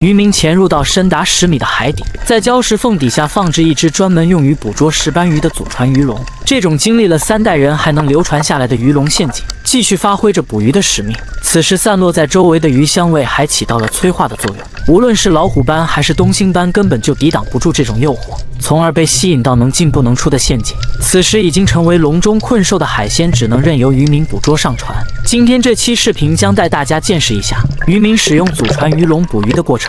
渔民潜入到深达10米的海底，在礁石缝底下放置一只专门用于捕捉石斑鱼的祖传鱼笼。这种经历了3代人还能流传下来的鱼笼陷阱，继续发挥着捕鱼的使命。此时散落在周围的鱼香味还起到了催化的作用，无论是老虎斑还是东星斑，根本就抵挡不住这种诱惑，从而被吸引到能进不能出的陷阱。此时已经成为笼中困兽的海鲜，只能任由渔民捕捉上船。今天这期视频将带大家见识一下渔民使用祖传鱼笼捕鱼的过程。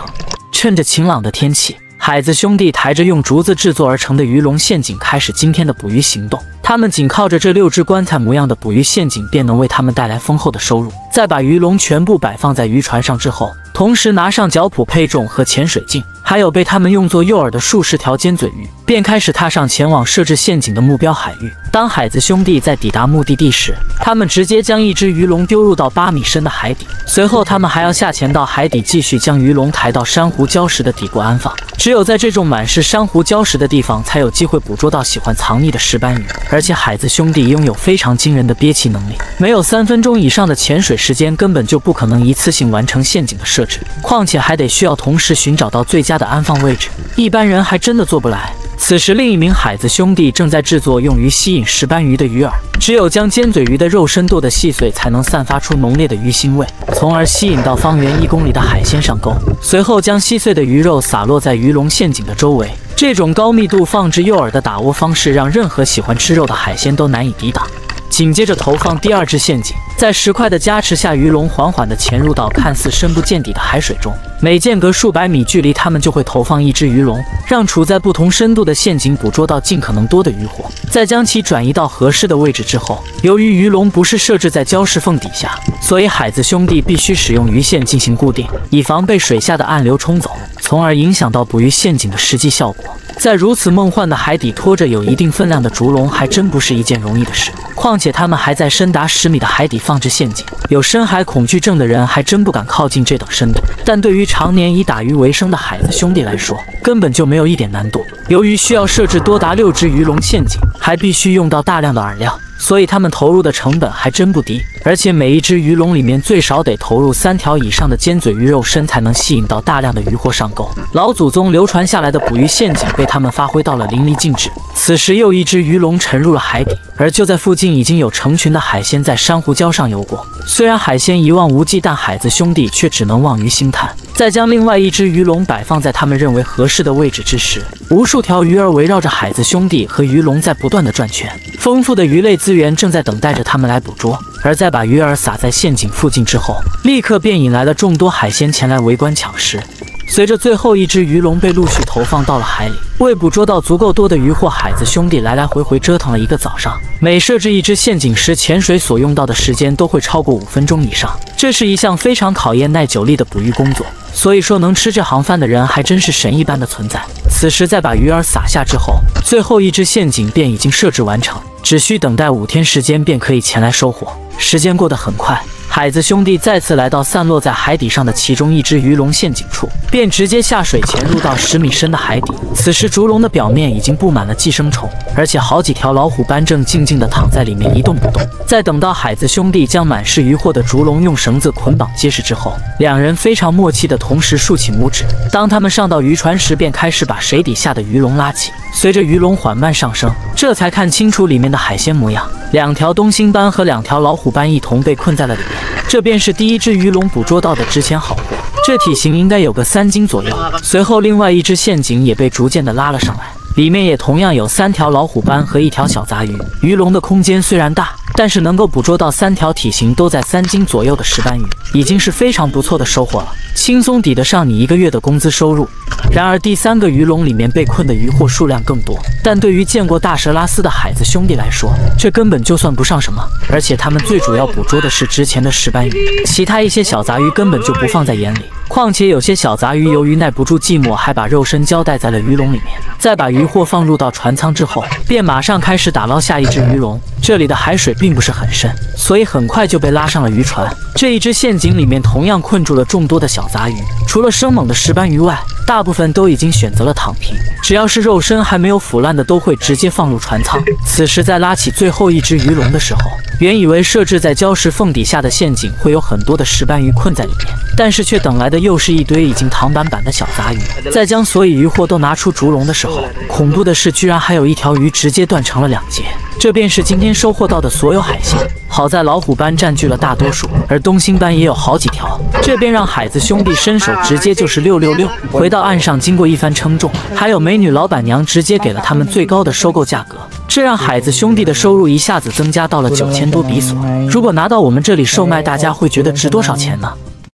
趁着晴朗的天气，海子兄弟抬着用竹子制作而成的鱼笼陷阱，开始今天的捕鱼行动。他们仅靠着这6只棺材模样的捕鱼陷阱，便能为他们带来丰厚的收入。在把鱼笼全部摆放在渔船上之后，同时拿上脚蹼、配重和潜水镜，还有被他们用作诱饵的数十条尖嘴鱼，便开始踏上前往设置陷阱的目标海域。当海子兄弟在抵达目的地时，他们直接将一只鱼笼丢入到8米深的海底，随后他们还要下潜到海底，继续将鱼笼抬到珊瑚礁石的底部安放。只有在这种满是珊瑚礁石的地方，才有机会捕捉到喜欢藏匿的石斑鱼。而且海子兄弟拥有非常惊人的憋气能力，没有3分钟以上的潜水时间，根本就不可能一次性完成陷阱的设置，况且还得需要同时寻找到最佳的安放位置，一般人还真的做不来。此时，另一名海子兄弟正在制作用于吸引石斑鱼的鱼饵，只有将尖嘴鱼的肉身剁得细碎，才能散发出浓烈的鱼腥味，从而吸引到方圆1公里的海鲜上钩。随后将稀碎的鱼肉洒落在鱼笼陷阱的周围，这种高密度放置诱饵的打窝方式，让任何喜欢吃肉的海鲜都难以抵挡。紧接着投放第2只陷阱，在石块的加持下，鱼笼缓缓地潜入到看似深不见底的海水中。每间隔数百米距离，他们就会投放1只鱼笼，让处在不同深度的陷阱捕捉到尽可能多的渔获。在将其转移到合适的位置之后，由于鱼笼不是设置在礁石缝底下，所以海子兄弟必须使用鱼线进行固定，以防被水下的暗流冲走，从而影响到捕鱼陷阱的实际效果。在如此梦幻的海底拖着有一定分量的竹笼，还真不是一件容易的事。况且他们还在深达10米的海底放置陷阱，有深海恐惧症的人还真不敢靠近这等深度。但对于常年以打鱼为生的海子兄弟来说，根本就没有一点难度。由于需要设置多达6只鱼笼陷阱，还必须用到大量的饵料，所以他们投入的成本还真不低。而且每一只鱼笼里面最少得投入3条以上的尖嘴鱼肉身，才能吸引到大量的鱼货上钩。老祖宗流传下来的捕鱼陷阱被他们发挥到了淋漓尽致。此时又一只鱼笼沉入了海底，而就在附近已经有成群的海鲜在珊瑚礁上游过。虽然海鲜一望无际，但海子兄弟却只能望鱼兴叹。在将另外1只鱼笼摆放在他们认为合适的位置之时，无数条鱼儿围绕着海子兄弟和鱼笼在不断的转圈，丰富的鱼类资源正在等待着他们来捕捉。而在把鱼饵撒在陷阱附近之后，立刻便引来了众多海鲜前来围观抢食。随着最后1只鱼笼被陆续投放到了海里，为捕捉到足够多的鱼货，海子兄弟来来回回折腾了1个早上。每设置1只陷阱时，潜水所用到的时间都会超过5分钟以上，这是一项非常考验耐久力的捕鱼工作。所以说，能吃这行饭的人还真是神一般的存在。此时在把鱼饵撒下之后，最后1只陷阱便已经设置完成，只需等待5天时间便可以前来收获。时间过得很快，海子兄弟再次来到散落在海底上的其中1只鱼笼陷阱处，便直接下水潜入到10米深的海底。此时竹笼的表面已经布满了寄生虫，而且好几条老虎斑正静静地躺在里面一动不动。在等到海子兄弟将满是鱼货的竹笼用绳子捆绑结实之后，两人非常默契地同时竖起拇指。当他们上到渔船时，便开始把水底下的鱼笼拉起，随着鱼笼缓慢上升，这才看清楚里面的海鲜模样。2条东星斑和2条老虎斑一同被困在了里面，这便是第1只鱼笼捕捉到的值钱好货，这体型应该有个3斤左右。随后另外1只陷阱也被逐渐的拉了上来，里面也同样有3条老虎斑和1条小杂鱼。鱼笼的空间虽然大，但是能够捕捉到3条体型都在3斤左右的石斑鱼，已经是非常不错的收获了，轻松抵得上你1个月的工资收入。然而第3个鱼笼里面被困的鱼货数量更多，但对于见过大蛇拉丝的海子兄弟来说，这根本就算不上什么。而且他们最主要捕捉的是值钱的石斑鱼，其他一些小杂鱼根本就不放在眼里。况且有些小杂鱼由于耐不住寂寞，还把肉身交代在了鱼笼里面。在把鱼货放入到船舱之后，便马上开始打捞下1只鱼笼。这里的海水并不是很深，所以很快就被拉上了渔船。这1只陷阱里面同样困住了众多的小杂鱼，除了生猛的石斑鱼外，大部分都已经选择了躺平，只要是肉身还没有腐烂的，都会直接放入船舱。此时在拉起最后1只鱼笼的时候，原以为设置在礁石缝底下的陷阱会有很多的石斑鱼困在里面，但是却等来的又是一堆已经躺板板的小杂鱼。在将所有鱼货都拿出竹笼的时候，恐怖的是，居然还有一条鱼直接断成了2截。这便是今天收获到的所有海鲜。好在老虎斑占据了大多数，而东星斑也有好几条。这便让海子兄弟伸手直接就是666。回到岸上，经过一番称重，还有美女老板娘直接给了他们最高的收购价格，这让海子兄弟的收入一下子增加到了9000多比索。如果拿到我们这里售卖，大家会觉得值多少钱呢？